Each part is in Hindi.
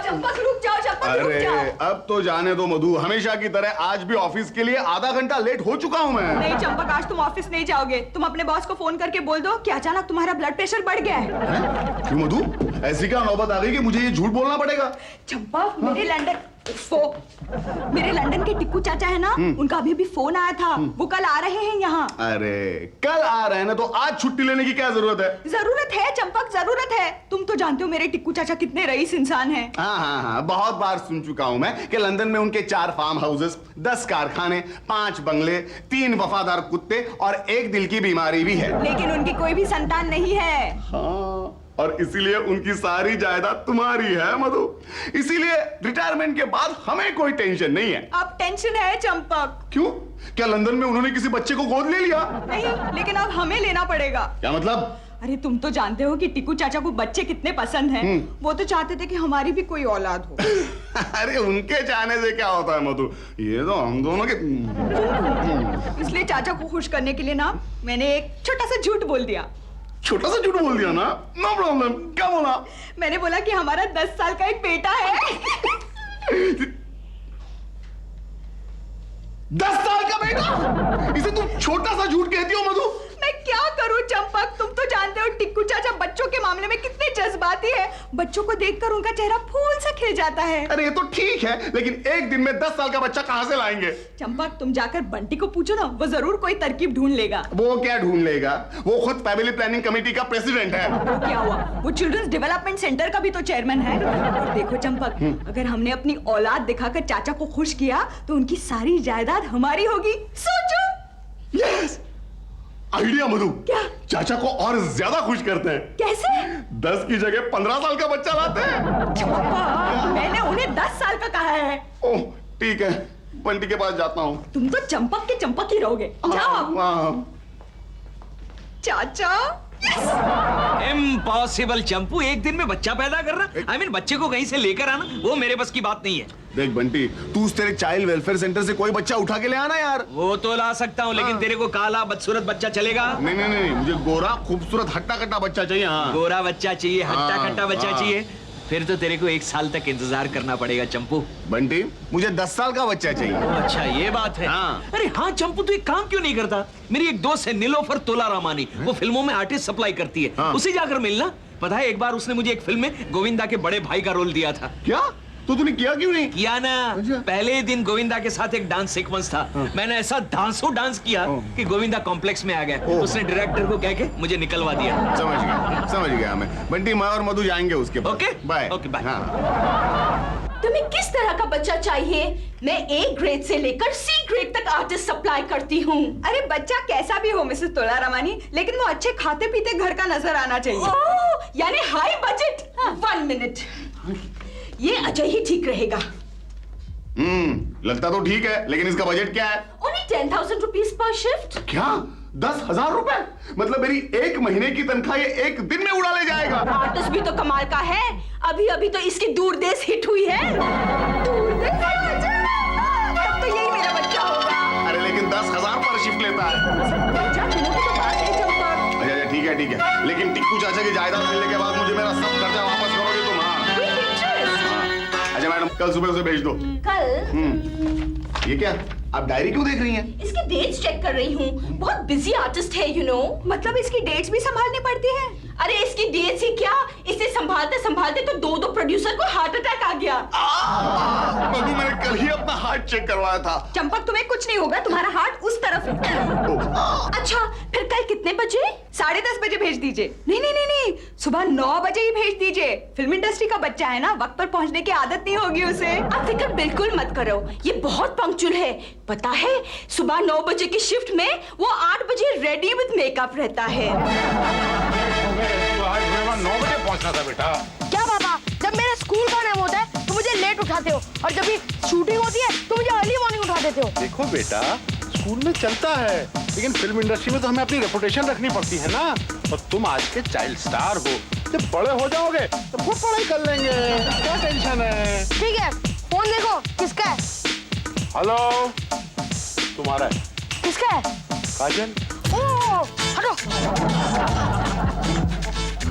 चंपक रुक जाओ, चंपक रुक अरे जाओ। अब तो जाने दो मधु, हमेशा की तरह आज भी ऑफिस के लिए आधा घंटा लेट हो चुका हूँ मैं। नहीं चंपक, आज तुम ऑफिस नहीं जाओगे। तुम अपने बॉस को फोन करके बोल दो कि अचानक तुम्हारा ब्लड प्रेशर बढ़ गया है। क्यों मधु, ऐसी क्या नौबत आ गई कि मुझे ये झूठ बोलना पड़ेगा? चंपक, मेरे लंदन के टिक्कू चाचा है ना, उनका अभी फोन आया था, वो कल आ रहे हैं यहाँ। अरे कल आ रहे हैं ना, तो आज छुट्टी लेने की क्या जरूरत है? जरूरत है चंपक, जरूरत है। तुम तो जानते हो मेरे टिक्कू चाचा कितने रईस इंसान हैं। हाँ, बहुत बार सुन चुका हूँ मैं कि लंदन में उनके 4 फार्म हाउसेस, 10 कारखाने, 5 बंगले, 3 वफादार कुत्ते और 1 दिल की बीमारी भी है। लेकिन उनकी कोई भी संतान नहीं है। हाँ, और इसीलिए उनकी सारी जायदाद तुम्हारी है मधु। इसीलिए रिटायरमेंट के बाद हमें कोई टेंशन नहीं है। अब टेंशन है चंपक। क्यों? क्या लंदन में उन्होंने किसी बच्चे को गोद ले लिया? नहीं, लेकिन अब हमें लेना पड़ेगा। क्या मतलब? अरे तुम तो जानते हो कि टिक्कू चाचा को बच्चे कितने पसंद हैं। वो तो चाहते थे कि हमारी भी कोई औलाद हो। अरे उनके चाहने से क्या होता है मधु, ये तो हम दोनों के। इसलिए चाचा को खुश करने के लिए ना मैंने एक छोटा सा झूठ बोल दिया। छोटा सा झूठ बोल दिया ना? No problem. क्या बोला? मैंने बोला कि हमारा 10 साल का एक बेटा है। 10 साल का बेटा? इसे तुम छोटा सा झूठ कहती हो मधु? मैं क्या करूं चंपक, तुम तो जानते हो टिक्कू चाचा बच्चों के मामले में कितने जज्बाती है। बच्चों को देखकर उनका चेहरा फूल सा खिल जाता है। अरे ये तो ठीक है, लेकिन एक दिन में 10 साल का बच्चा कहां से लाएंगे? चंपक, तुम जाकर बंटी को पूछो ना, वो जरूर कोई तरकीब ढूंढ लेगा। वो क्या ढूंढ लेगा? वो खुद फैमिली प्लानिंग कमेटी का प्रेसिडेंट है। वो क्या हुआ, वो चिल्ड्रंस डेवलपमेंट सेंटर का भी तो चेयरमैन है। और देखो चंपक, अगर हमने अपनी औलाद दिखाकर चाचा को खुश किया तो उनकी सारी जायदाद हमारी होगी। सोचो। यस, आइडिया मधु। क्या? चाचा को और ज्यादा खुश करते हैं। कैसे? 10 की जगह 15 साल का बच्चा लाते हैं। चंपक, मैंने उन्हें 10 साल का कहा है। ओह ठीक है, बंटी के पास जाता हूँ। तुम तो चंपक के चंपक ही रहोगे। जाओ। चाचा। इम्पॉसिबल चंपू, एक दिन में बच्चा पैदा करना, I mean, बच्चे को कहीं से लेकर आना, वो मेरे बस की बात नहीं है। देख बंटी, तू उस तेरे चाइल्ड वेलफेयर सेंटर से कोई बच्चा उठा के ले आना यार। वो तो ला सकता हूँ, लेकिन तेरे को काला बदसूरत बच्चा चलेगा? नहीं, मुझे गोरा खूबसूरत हट्टा कट्टा बच्चा चाहिए। हाँ, गोरा बच्चा चाहिए, हट्टा कट्टा बच्चा हाँ। चाहिए। फिर तो तेरे को 1 साल तक इंतजार करना पड़ेगा चंपू। बंटी, मुझे 10 साल का बच्चा चाहिए। अच्छा ये बात है। हाँ। अरे हाँ चंपू, तू एक काम क्यों नहीं करता? मेरी एक दोस्त है नीलोफर तोला रामानी, वो फिल्मों में आर्टिस्ट सप्लाई करती है। हाँ। उसे जाकर मिलना। पता है, एक बार उसने मुझे एक फिल्म में गोविंदा के बड़े भाई का रोल दिया था। क्या? तो तूने किया क्यों नहीं? किया ना। अच्छा। पहले ही दिन गोविंदा के साथ एक डांस सीक्वेंस था। मैंने ऐसा डांस किया कि गोविंदा कॉम्प्लेक्स में आ गया। उसने डायरेक्टर को कह के मुझे निकलवा दिया। समझ गया मैं। बंटी, मैं और मधु जाएंगे उसके पास। ओके? बाय। Okay, bye. हाँ। तुम्हें किस तरह का बच्चा चाहिए? मैं A ग्रेड से लेकर C ग्रेड तक आर्टिस्ट सप्लाई करती हूँ। अरे बच्चा कैसा भी हो मिसेस तोला रामानी, लेकिन वो अच्छे खाते पीते घर का नजर आना चाहिए। ओह, यानी हाई बजट। 1 मिनट, ये अजय ही ठीक रहेगा। लगता तो ठीक है, लेकिन इसका बजट क्या है? Only 10,000 रुपीज पर शिफ्ट। क्या? 10,000 रुपए? मतलब मेरी 1 महीने की तनख्वाह ये 1 दिन में उड़ा ले जाएगा। आर्टिस्ट भी तो कमाल का है। अभी तो इसकी दूरदेश हिट हुई है। तब तो यही मेरा बच्चा होगा। अरे लेकिन 10,000 पर शिफ्ट लेता है। बच्चा, तुम्हें तो बात है चंपक। अच्छा ठीक है, लेकिन टिक्कू चाचा की जायदाद मिलने के बाद मुझे मेरा सब खर्चा वापस करोगे तुम? हाँ। अच्छा मैडम, कल सुबह उसे भेज दो। कल? ये क्या, आप डायरी क्यों देख रही हैं? इसकी डेट्स चेक कर रही हूँ। बहुत बिजी आर्टिस्ट है, यू नो। मतलब इसकी डेट्स भी संभालनी पड़ती है? अरे इसकी डेट्स ही क्या, इसे संभालते संभालते तो 2 प्रोड्यूसर को हार्ट अटैक आ गया। मधु, मैंने कल ही अपना हार्ट चेक करवाया था। चंपक, तुम्हें कुछ नहीं होगा, तुम्हारा हार्ट उस तरफ है। अच्छा, फिर कल कितने बजे? 10:30 बजे भेज दीजिए। नहीं, सुबह 9 बजे ही भेज दीजिए। फिल्म इंडस्ट्री का बच्चा है ना, वक्त पर पहुंचने की आदत नहीं होगी उसे। आप फिक्र बिल्कुल मत करो, ये बहुत पंक्चुअल है। पता है, सुबह 9 बजे की शिफ्ट में वो 8 बजे रेडी विद मेकअप रहता है। तो आज सुबह 9 बजे पहुंचना था बेटा। क्या पापा, जब मेरे स्कूल का टाइम होता है तो मुझे लेट उठाते हो, और जब भी शूटिंग होती है तो मुझे अर्ली मॉर्निंग उठा देते हो। देखो बेटा, स्कूल में चलता है, लेकिन फिल्म इंडस्ट्री में तो हमें अपनी रेपुटेशन रखनी पड़ती है ना। और तुम आज के चाइल्ड स्टार हो, जब बड़े हो जाओगे तो खूब पढ़ाई कर लेंगे, क्या टेंशन है? ठीक है, फोन देखो किसका है। हेलो, तुम्हारा है? किसका है? काजल। ओह, हटो।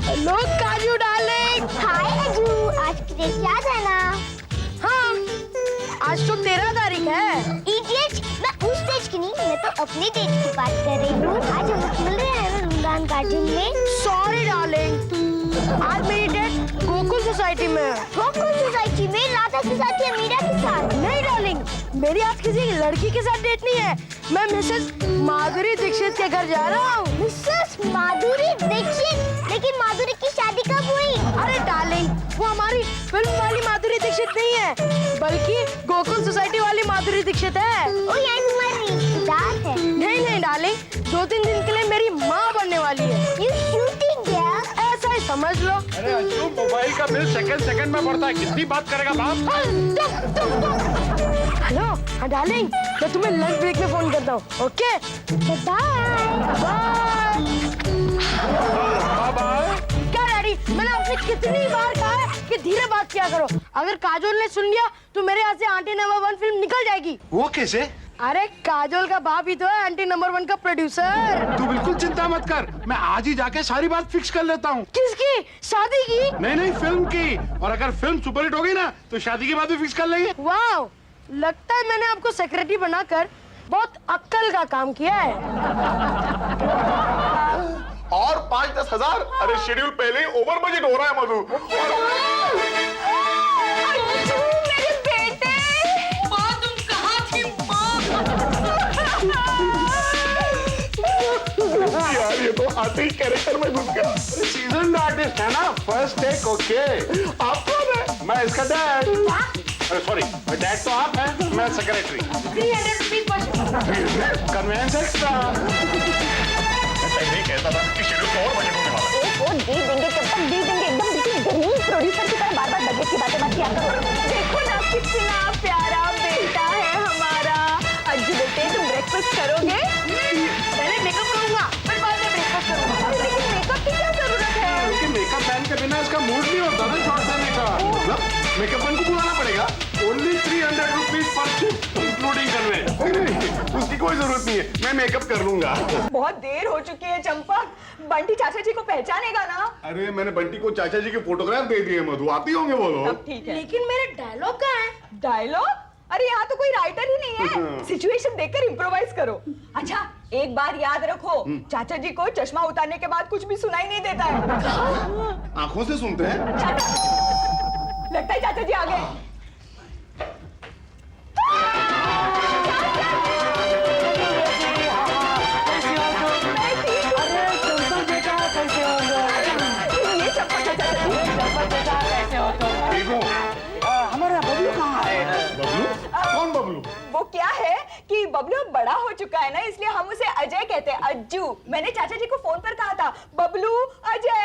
हेलो काजू डा डार्लिंग। हाय अजू, आज की डेट याद है ना? हाँ, आज तो 13 तारीख है। इडियट, मैं उस डेट की नहीं, मैं तो अपने डेट की बात कर रही हूँ। आज हम मिल रहे हैं रमजान गार्डन में। सॉरी डार्लिंग, आज मेरी डेट गोकुल सोसाइटी में है। गोकुल सोसाइटी में राधा के साथ या मीरा के साथ? नहीं डार्लिंग, मेरी आज किसी लड़की के साथ डेट नहीं है। मैं मिसेस माधुरी दीक्षित के घर जा रहा हूँ। मिसेस माधुरी दीक्षित? लेकिन माधुरी की शादी कब हुई? अरे डार्लिंग, वो हमारी फिल्म वाली माधुरी दीक्षित नहीं है, बल्कि गोकुल सोसाइटी वाली माधुरी दीक्षित है। ओ यार, तुम्हारी रिश्तेदार है? नहीं डार्लिंग, 2-3 दिन के लिए मेरी माँ बनने वाली है। You shooting क्या? ऐसा ही समझ लो। अरे अंशु, मोबाइल का बिल सेकंड में बढ़ता है, कितनी बात करेगा बाप? हेलो, हाँ डार्लिंग, मैं तुम्हें लंच ब्रेक में फोन करता हूँ। Okay, bye. बाय। क्या डैडी, मैंने आपसे कितनी बार कहा है कि धीरे बात किया करो। अगर काजोल ने सुन लिया तो मेरे यहाँ से आंटी नंबर 1 फिल्म निकल जाएगी। वो कैसे? अरे काजोल का बाप ही तो है आंटी नंबर 1 का प्रोड्यूसर। तू बिल्कुल चिंता मत कर, मैं आज ही जाके सारी बात फिक्स कर लेता हूँ। किसकी? शादी की? नहीं, फिल्म की। और अगर फिल्म सुपरहिट हो गई ना तो शादी की बात भी फिक्स कर लेंगे। वाह, लगता है मैंने आपको सेक्रेटरी बनाकर बहुत अक्ल का काम किया है। और 5-10 हजार? अरे शेड्यूल पहले ही ओवर बजट हो रहा है मधु। मेरे बेटे, माँ तुम कहाँ थी माँ? यार ये तो आते ही कैरेक्टर में घुस गया। सीजन आर्टिस्ट है ना, फर्स्ट टेक। ओके, आप कौन है? मैं इसका डैड। अरे सॉरी, डैड तो आप हैं, मैं सेक्रेटरी। 300 रुपीज पर कन्वेंस एक्स्ट्रा। नहीं कहता था कि शेड्यूल को और बजट होने वाला है। वो दे देंगे, कब तक दे देंगे? एकदम बिल्कुल गरीब प्रोड्यूसर की तरह बार-बार बजट की बातें मत किया करो। देखो ना कितना प्यारा बेटा है हमारा। अज्जू बेटे, तुम ब्रेकफास्ट करोगे? पहले मेकअप करूंगा, फिर बाद में ब्रेकफास्ट करूंगा। लेकिन मेकअप की क्या जरूरत है? क्योंकि मेकअप मैन के बिना इसका मूड नहीं होता ना शॉट करने का। मतलब मेकअप मैन को बुलाना पड़ेगा? ओनली 300 रुपीज पर शिफ्ट इंक्लूडिंग कन्वेंस। उसकी कोई जरूरत नहीं है, मैं मेकअप कर लूंगा। बहुत देर हो चुकी है चंपक, बंटी चाचा जी को पहचानेगा ना? अरे मैंने बंटी को चाचा जी के फोटोग्राफ दे दिए मधु, आती होंगे वो लोग। अब ठीक है। लेकिन मेरे डायलॉग कहाँ है? डायलॉग? अरे यहाँ तो कोई राइटर ही नहीं है, सिचुएशन देखकर इम्प्रोवाइज करो। अच्छा, एक बार याद रखो, चाचा जी को चश्मा उतारने के बाद कुछ भी सुनाई नहीं देता है। आंखों से सुनते हैं। लगता है चाचा जी आ गए। ये चंपक चाचा देखो हमारा बबलू कहाँ है? बबलू? कौन बबलू? वो क्या है कि बबलू अब बड़ा हो चुका है ना, इसलिए हम उसे अजय कहते हैं, अज्जू। मैंने चाचा जी को फोन पर कहा था, बबलू अजय।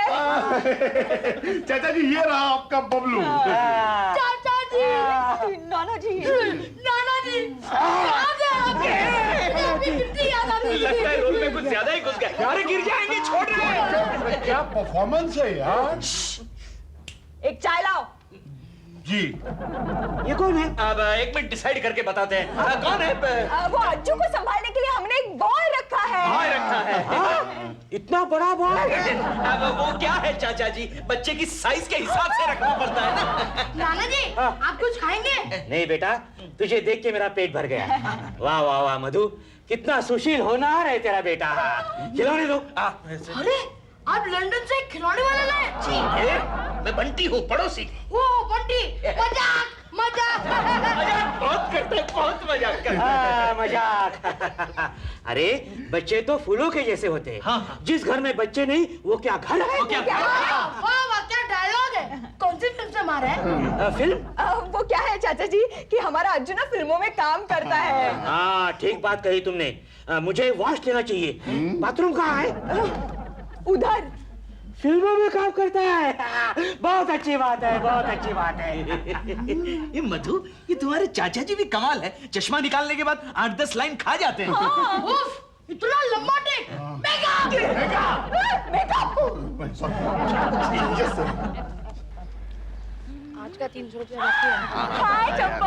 चाचा जी ये रहा आपका बबलू। चाचा जी, नाना जी, नाना जी, याद है आपको? कितनी याद आती लगता है रोल में कुछ ज्यादा ही घुस गए। अरे गिर जाएंगे, छोड़ रहे। क्या परफॉर्मेंस है यार। एक चाय लाओ। जी, ये कौन है? अब एक मिनट डिसाइड करके बताते हैं। कौन है? वो अज्जू को संभालने के लिए हमने एक बॉय रखा है। बॉय रखा है। इतना बड़ा बॉय? अब वो क्या है चाचा जी, बच्चे की साइज के हिसाब से रखना पड़ता है ना। नाना जी, आप कुछ खाएंगे? नहीं बेटा, तुझे देख के मेरा पेट भर गया। वाह वाह वाह मधु, कितना सुशील होनहार है तेरा बेटा। खिलौने दो। अरे, आप लंदन से खिलौने वाले लाए? मैं बंटी हूँ, पड़ोसी। वो बंटी, मजाक मजाक। बहुत करते हैं, बहुत मजाक करते हैं। मजाक। अरे बच्चे तो फूलों के जैसे होते हैं। हाँ। जिस घर में बच्चे नहीं वो क्या घर है? वाह वाह, क्या डायलॉग है। कौन सी फिल्म से मारा है? फिल्म? वो क्या है चाचा जी कि हमारा अज्जू ना फिल्मों में काम करता है। हाँ ठीक बात कही तुमने। मुझे वॉश लेना चाहिए। बाथरूम कहाँ है? उधर। फिल्मों में काम करता है। बहुत अच्छी बात है, बहुत अच्छी बात है। ये मधु, ये तुम्हारे चाचा जी भी कमाल है, चश्मा निकालने के बाद 8-10 लाइन खा जाते हैं। उफ, इतना लंबा टेक। आज का 300 रुपया बाकी है। हाय चंपक।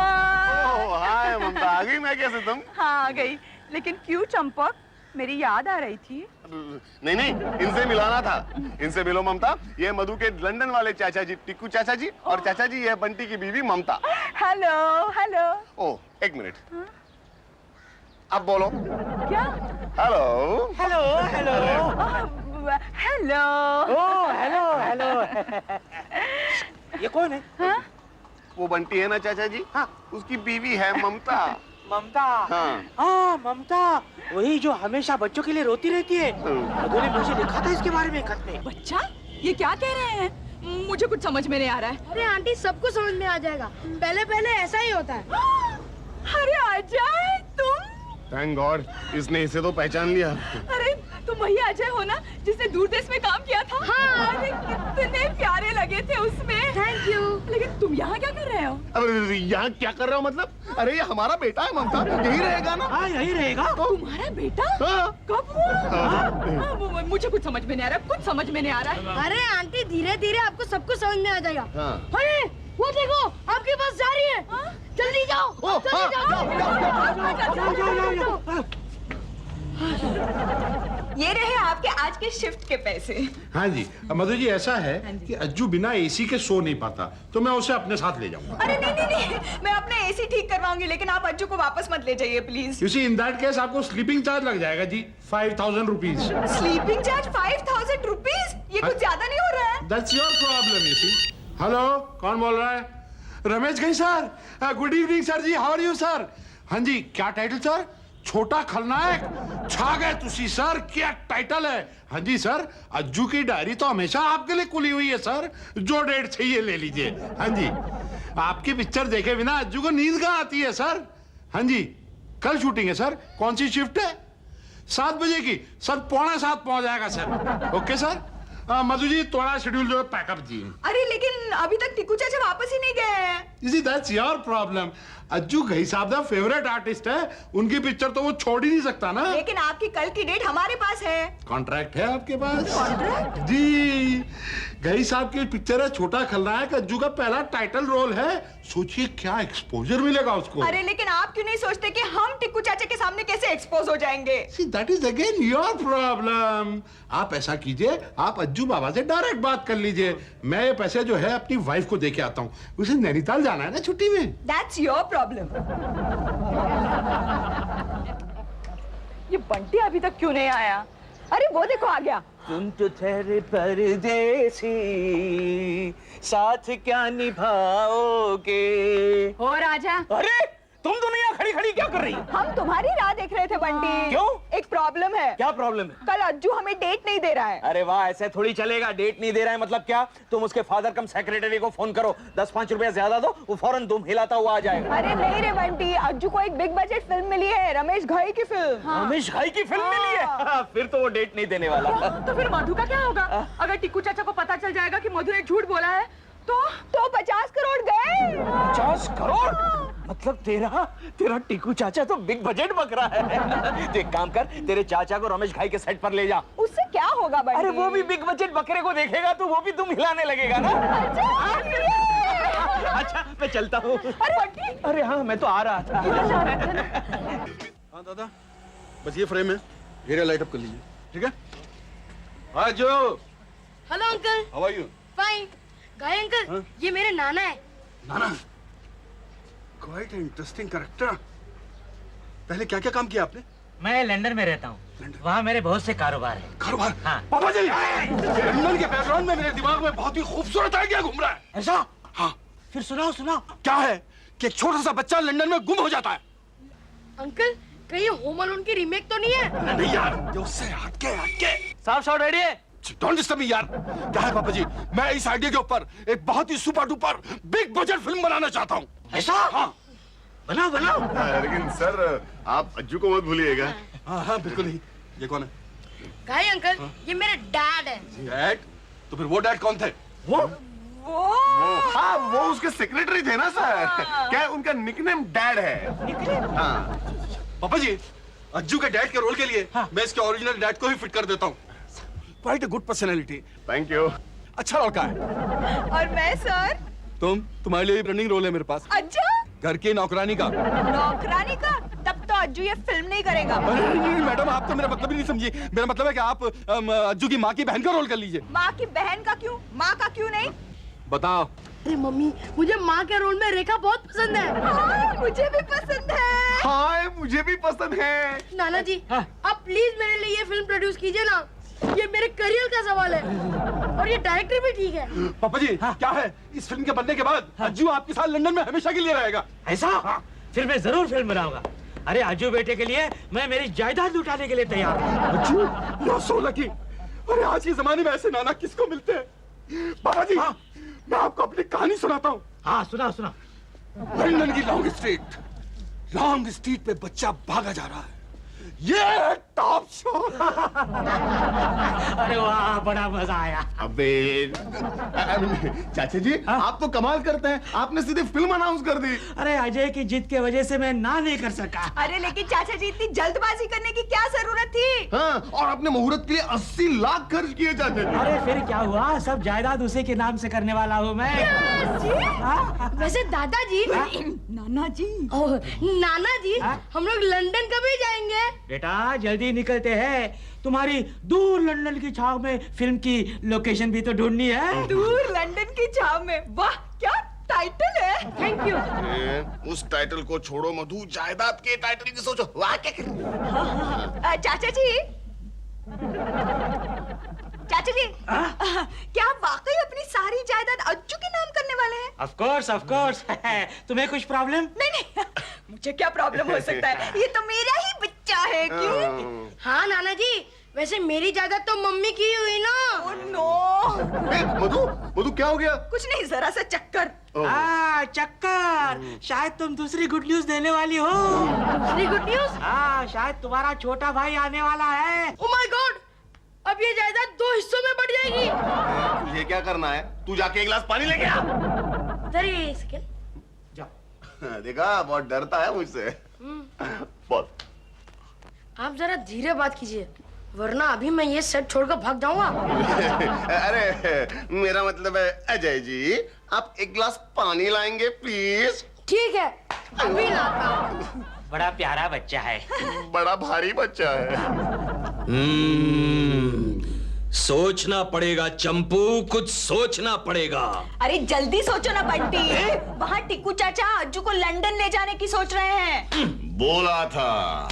हाय ममता, आ गई? मैं कैसे तुम? हाँ आ गई, लेकिन क्यों चंपक? मेरी याद आ रही थी। नहीं नहीं, इनसे मिलाना था। इनसे मिलो ममता, ये मधु के लंदन वाले चाचा जी टिक्कू चाचा जी, और चाचा जी ये बंटी की बीवी ममता। Hello hello. ओ एक मिनट, अब बोलो। क्या? Hello hello hello hello. Oh hello hello. ये कौन है? हाँ? वो बंटी है ना चाचा जी, हाँ। उसकी बीवी है ममता। ममता। हाँ। हाँ ममता, वही जो हमेशा बच्चों के लिए रोती रहती है। मधु ने मुझे लिखा था इसके बारे में खत में। बच्चा, ये क्या कह रहे हैं? मुझे कुछ समझ में नहीं आ रहा है। अरे आंटी सबको समझ में आ जाएगा, पहले पहले ऐसा ही होता है। अरे अजय, तुम? थैंक गॉड, इसने इसे तो पहचान लिया। अरे तुम वही अजय हो ना जिसने दूरदेश में काम किया था? हाँ। अरे कितने प्यारे लगे थे उसमें। Thank you. लेकिन तुम यहाँ क्या कर रहे हो? अरे यहाँ क्या कर रहा हो मतलब? अरे ये हमारा बेटा है ममता, यही रहेगा ना? हाँ यही रहेगा। तुम्हारा बेटा? हाँ। कब हुआ? मुझे कुछ समझ में नहीं आ रहा, कुछ समझ में नहीं आ रहा है। अरे आंटी धीरे धीरे आपको सब कुछ समझ में आ जाएगा। हाँ। अरे वो देखो, आपके पास जा रही है। जल्दी जाओ, जल्दी जाओ। ये रहे आपके आज के शिफ्ट के पैसे। हाँ जी, मधु जी ऐसा है कि अज्जू बिना एसी के सो नहीं पाता, तो मैं उसे अपने साथ ले जाऊंगा। अरे नहीं नहीं नहीं, मैं अपने एसी ठीक करवाऊंगी, लेकिन आप अज्जू को वापस मत ले जाइए please. You see, in that case आपको स्लीपिंग चार्ज लग जाएगा जी, 5000 रुपीज। Sleeping charge 5000 rupees? ये कुछ ज्यादा नहीं हो रहा है? That's your problem, you see. Hello, कौन बोल रहा है? रमेश गई sir. Good evening sir ji, how are you sir? हाँ जी, क्या टाइटल सर? छोटा खलनायक। छा गए तुसी सर, क्या टाइटल है? हाँ जी सर, अज्जू की डायरी तो हमेशा आपके लिए खुली हुई है सर, जो डेट चाहिए ले लीजिए। हाँ जी, आपकी पिक्चर देखे बिना अज्जू को नींद कहाँ आती है सर? हाँ जी, कल शूटिंग है सर। कौन सी शिफ्ट है? 7 बजे की। सर 6:45 पहुंच जाएगा सर। Okay sir. मधु जी थोड़ा शेड्यूल जो है पैकअप जी। अरे लेकिन अभी तक टिक्कू चाचा वापस ही नहीं गए हैं। You see, that's your problem. Ajju Ghai साहब दा फेवरेट आर्टिस्ट है, उनकी पिक्चर तो वो छोड़ ही नहीं सकता ना। लेकिन आपकी कल की डेट हमारे पास है। कॉन्ट्रैक्ट है आपके पास? कॉन्ट्रैक्ट? जी, घई साहब की पिक्चर है छोटा खलनायक, अज्जू का पहला टाइटल रोल है। सोचिए क्या एक्सपोजर मिलेगा उसको। अरे लेकिन आप क्यों नहीं सोचते कि हम टिक्कू चाचा के सामने कैसे एक्सपोज हो जाएंगे? See, that is again your problem. आप ऐसा कीजिए, आप अज्जू बाबा से डायरेक्ट बात कर लीजिए। मैं ये पैसे जो है अपनी वाइफ को देके आता हूँ, उसे नैनीताल जाना है ना छुट्टी में। That's your problem. ये बंटी अभी तक क्यों नहीं आया? अरे वो देखो आ गया। तुम तो ठहरे परदेसी, साथ क्या निभाओगे? हो राजा, अरे तुम दोनों यहाँ खड़ी खड़ी क्या कर रही? हम तुम्हारी राह देख रहे थे बंटी। क्यों? एक प्रॉब्लम है। क्या प्रॉब्लम है? कल अज्जू हमें डेट नहीं दे रहा है। अरे वाह, ऐसे थोड़ी चलेगा। डेट नहीं दे रहा है मतलब क्या? तुम उसके फादर कम सेक्रेटरी को फोन करो, 10-5 रुपया ज्यादा दो, वो फौरन दुम हिलाता हुआ आ जाएगा। अरे नहीं रे बंटी, अज्जू को एक बिग बजट फिल्म मिली है, रमेश घई की फिल्म। रमेश भाई की फिल्म मिली है? फिर तो वो डेट नहीं देने वाला। तो फिर मधु का क्या होगा? अगर टिक्कू चाचा को पता चल जाएगा कि मधु ने झूठ बोला है तो 50 करोड़ गए। 50 करोड़? मतलब तेरा टिकू चाचा तो बिग बजट बकरा है। तो एक काम कर, तेरे चाचा को रमेश भाई के सेट पर ले जा। उससे क्या होगा बंटी? अरे वो भी बिग बजट बकरे को देखेगा तो वो भी तुम हिलाने लगेगा ना। अच्छा मैं चलता हूँ। अरे बंटी, अरे हाँ, मैं तो आ रहा था। हाँ दादा, बस ये फ्रेम है, एरिया लाइट अप कर लीजिए, ठीक है? हाँ जो, hello uncle. How are you? Fine. Guy uncle, ये मेरे नाना है। नाना, क्वाइट इंटरेस्टिंग कैरेक्टर। पहले क्या क्या काम किया आपने? मैं लंदन में रहता हूँ, वहाँ मेरे बहुत से कारोबार है। कारोबार? हाँ। पापा जी, लंदन के बैकग्राउंड में मेरे दिमाग में बहुत ही खूबसूरत आइडिया घूम रहा है। ऐसा? हाँ। फिर सुनाओ। क्या है कि एक छोटा सा बच्चा लंदन में गुम हो जाता है। अंकल, कहीं होम अलोन की रीमेक तो नहीं है? नहीं यार, ये उससे हटके। साफ शॉट रेडी है? डोंट डिस्टर्ब मी यार। क्या है पापा जी, मैं इस आइडिया के ऊपर एक बहुत ही super duper big budget film बनाना चाहता हूँ। ऐसा? हाँ। बनाओ। लेकिन सर आप अज्जू को मत भूलिएगा। हाँ बिल्कुल ही। ये कौन है? गाय अंकल, ये मेरे डैड है। डैड? तो फिर वो डैड कौन थे? वो हाँ, वो उसके सेक्रेटरी थे ना सर। क्या है, उनका निकनेम डैड है। हाँ। पापा जी, अज्जू के डैड के रोल के लिए मैं इसके ओरिजिनल डैड को ही फिट कर देता हूँ। Quite a good personality. Thank you. अच्छा लड़का है। और मैं सर? तुम्हारे लिए रनिंग रोल है मेरे पास, अच्छा, घर की नौकरानी का। नौकरानी का? तब तो अज्जू ये फिल्म नहीं करेगा। नहीं, मैडम आप तो मेरा मतलब ही नहीं समझी। मेरा मतलब है कि आप अज्जू की माँ की बहन का रोल कर लीजिए। माँ की बहन का क्यों, माँ का क्यों नहीं? बताओ। अरे मम्मी, मुझे माँ के रोल में रेखा बहुत पसंद है। हाँ, मुझे भी पसंद है। हाँ मुझे भी पसंद है। नाना जी, आप प्लीज मेरे लिए ये फिल्म प्रोड्यूस कीजिए ना, ये मेरे करियर का सवाल है। और ये डायरेक्टर भी ठीक है। पापा जी क्या है, इस फिल्म के बनने के बाद अज्जू आपके साथ लंदन में हमेशा के लिए रहेगा। ऐसा? फिर मैं जरूर फिल्म बनाऊंगा। अरे अज्जू बेटे के लिए मैं मेरी जायदाद लुटाने के लिए तैयार हूँ। Ajju, you're so lucky। अरे आज के जमाने में ऐसे नाना किसको मिलते हैं? पापा जी मैं आपको अपनी कहानी सुनाता हूँ। हाँ सुना सुना। लंदन की लॉन्ग स्ट्रीट पे बच्चा भागा जा रहा है। ये टॉप शो। अरे वाह, बड़ा मजा आया। अबे चाचा जी आप तो कमाल करते हैं, आपने सीधे फिल्म अनाउंस कर दी। अरे अजय की जिद के वजह से मैं ना नहीं कर सका। अरे लेकिन चाचा जी इतनी जल्दबाजी करने की क्या जरूरत थी? हाँ, और आपने मुहूर्त के लिए 80 लाख खर्च किए चाचा जी। अरे फिर क्या हुआ, सब जायदाद उसी के नाम से करने वाला हूँ मैं। वैसे दादाजी, नाना जी, ओह, नाना जी, हाँ? हम लोग लंदन कभी जाएंगे? बेटा जल्दी निकलते हैं, तुम्हारी दूर लंदन की छाव में फिल्म की लोकेशन भी तो ढूंढनी है। दूर लंदन की छाव में। वाह क्या टाइटल है। Thank you. उस टाइटल को छोड़ो मधु, जायदाद के टाइटल की सोचो। वाह क्या चाचा जी, चाचा जी, क्या आप वाकई अपनी सारी जायदाद अज्जू के नाम करने वाले हैं? Of course. तुम्हें कुछ प्रॉब्लम? नहीं मुझे क्या प्रॉब्लम हो सकता है, ये तो मेरा ही बच्चा है। क्यों? हाँ नाना जी, वैसे मेरी जायदाद तो मम्मी की हुई ना। Oh no. मधु क्या हो गया? कुछ नहीं, जरा सा चक्कर। चक्कर। शायद तुम दूसरी गुड न्यूज देने वाली हो। दूसरी गुड न्यूज? हाँ, शायद तुम्हारा छोटा भाई आने वाला है। ओह माय गॉड, अब ये जायदाद 2 हिस्सों में बढ़ जाएगी। तुझे क्या करना है? तू जाके एक गिलास पानी लेके आ। इधर ही इसके। देखा बहुत डरता है मुझसे। बहुत। आप जरा धीरे बात कीजिए, वरना अभी मैं ये सेट छोड़कर भाग जाऊंगा। अरे मेरा मतलब है अजय जी, आप एक गिलास पानी लाएंगे प्लीज? ठीक है, अभी लाता हूं। बड़ा प्यारा बच्चा है। बड़ा भारी बच्चा है। सोचना पड़ेगा चंपू, कुछ सोचना पड़ेगा। अरे जल्दी सोचो ना बंटी, वहाँ टिक्कू चाचा अज्जू को लंदन ले जाने की सोच रहे हैं। बोला था,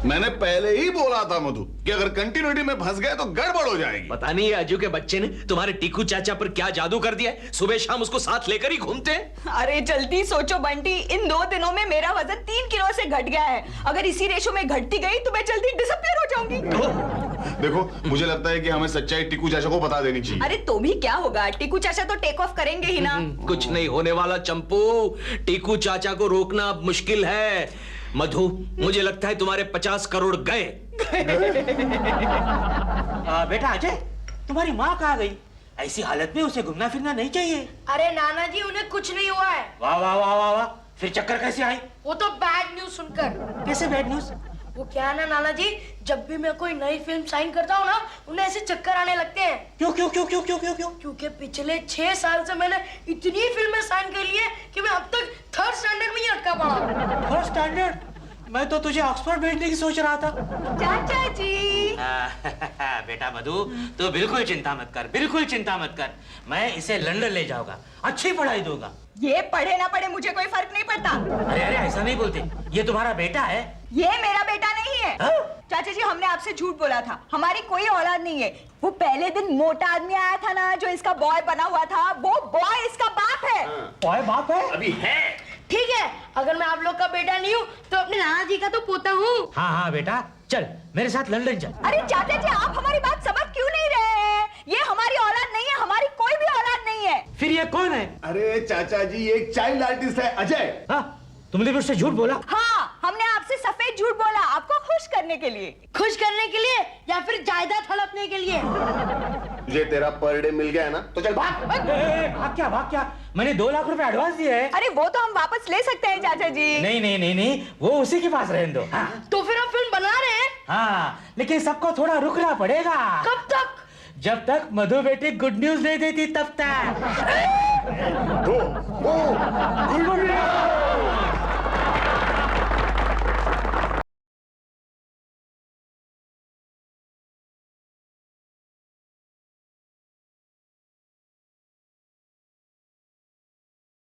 मैंने पहले ही बोला था मधु कि अगर कंटिन्यूटी में फंस गए तो गड़बड़ हो जाएगी। पता नहीं ये अज्जू के बच्चे ने तुम्हारे टिक्कू चाचा पर क्या जादू कर दिया है, सुबह शाम उसको साथ लेकर ही घूमते हैं। अरे जल्दी सोचो बंटी, इन 2 दिनों में मेरा वजन 3 किलो से घट गया है। अगर इसी रेशो में घटती गई तो मैं जल्दी डिसअपीयर हो जाऊंगी। देखो मुझे लगता है कि हमें सच्चाई टिक्कू चाचा को बता देनी चाहिए। अरे तो भी क्या होगा, टिक्कू चाचा तो टेक ऑफ करेंगे ही ना। कुछ नहीं होने वाला चंपू, टिक्कू चाचा को रोकना अब मुश्किल है। मधु, मुझे लगता है तुम्हारे 50 करोड़ गए। बेटा अजय, तुम्हारी माँ कहाँ गई? ऐसी हालत में उसे घूमना फिरना नहीं चाहिए। अरे नाना जी, उन्हें कुछ नहीं हुआ है। वाह वाह वाह वाह वाह, फिर चक्कर कैसे आई? वो तो बैड न्यूज सुनकर। कैसे बैड न्यूज? वो क्या है ना नाना जी, जब भी मैं कोई नई फिल्म साइन करता हूँ ना, उन्हें ऐसे चक्कर आने लगते हैं। क्यों क्यों क्यों क्यों क्यों क्यों क्यों? क्योंकि पिछले 6 साल से मैंने इतनी फिल्में साइन कर ली है कि मैं अब तक 3rd स्टैंडर्ड में ही अटका पड़ा। 3rd standard? मैं तो तुझे ऑक्सफोर्ड भेजने की सोच रहा था। चाचा जी। बेटा मधु, तू बिल्कुल चिंता मत कर, बिल्कुल चिंता मत कर। मैं इसे लंदन ले जाऊंगा, अच्छी पढ़ाई दूंगा। ये पढ़े ना पढ़े मुझे कोई फर्क नहीं पड़ता। अरे अरे ऐसा नहीं बोलते, ये तुम्हारा बेटा है। ये मेरा बेटा नहीं है। चाचा जी, हमने आपसे झूठ बोला था, हमारी कोई औलाद नहीं है। वो पहले दिन मोटा आदमी आया था ना, जो इसका बॉय बना हुआ था, वो बॉय इसका बाप है। बॉय बाप है? अभी है। ठीक है, अगर मैं आप लोग का बेटा नहीं हूँ तो अपने नाना जी का तो पोता हूँ। हाँ हाँ बेटा, चल मेरे साथ लंदन चल। अरे चाचा जी, आप हमारी बात समझ क्यों नहीं रहे हैं? ये हमारी औलाद नहीं है, हमारी कोई भी औलाद नहीं है। फिर ये कौन है? अरे चाचा जी, एक चाइल्ड आर्टिस्ट है अजय। हाँ, तुमने मुझसे झूठ बोला? हाँ, हमने आपसे सफेद झूठ बोला, आपको खुश करने के लिए। खुश करने के लिए या फिर जायदाद हड़पने के लिए? तुझे तेरा पर डे मिल गया है ना, तो चल भाग। भाग क्या भाग क्या? मैंने 2 लाख रुपए एडवांस दिए है। अरे वो तो हम वापस ले सकते हैं चाचा जी। नहीं नहीं नहीं नहीं, वो उसी के पास रहने दो। हाँ तो फिर हम फिल्म बना रहे हैं। हाँ, लेकिन सबको थोड़ा रुकना पड़ेगा। कब तक? जब तक मधु बेटी गुड न्यूज नहीं देती तब तक। ओ, ओ, गुड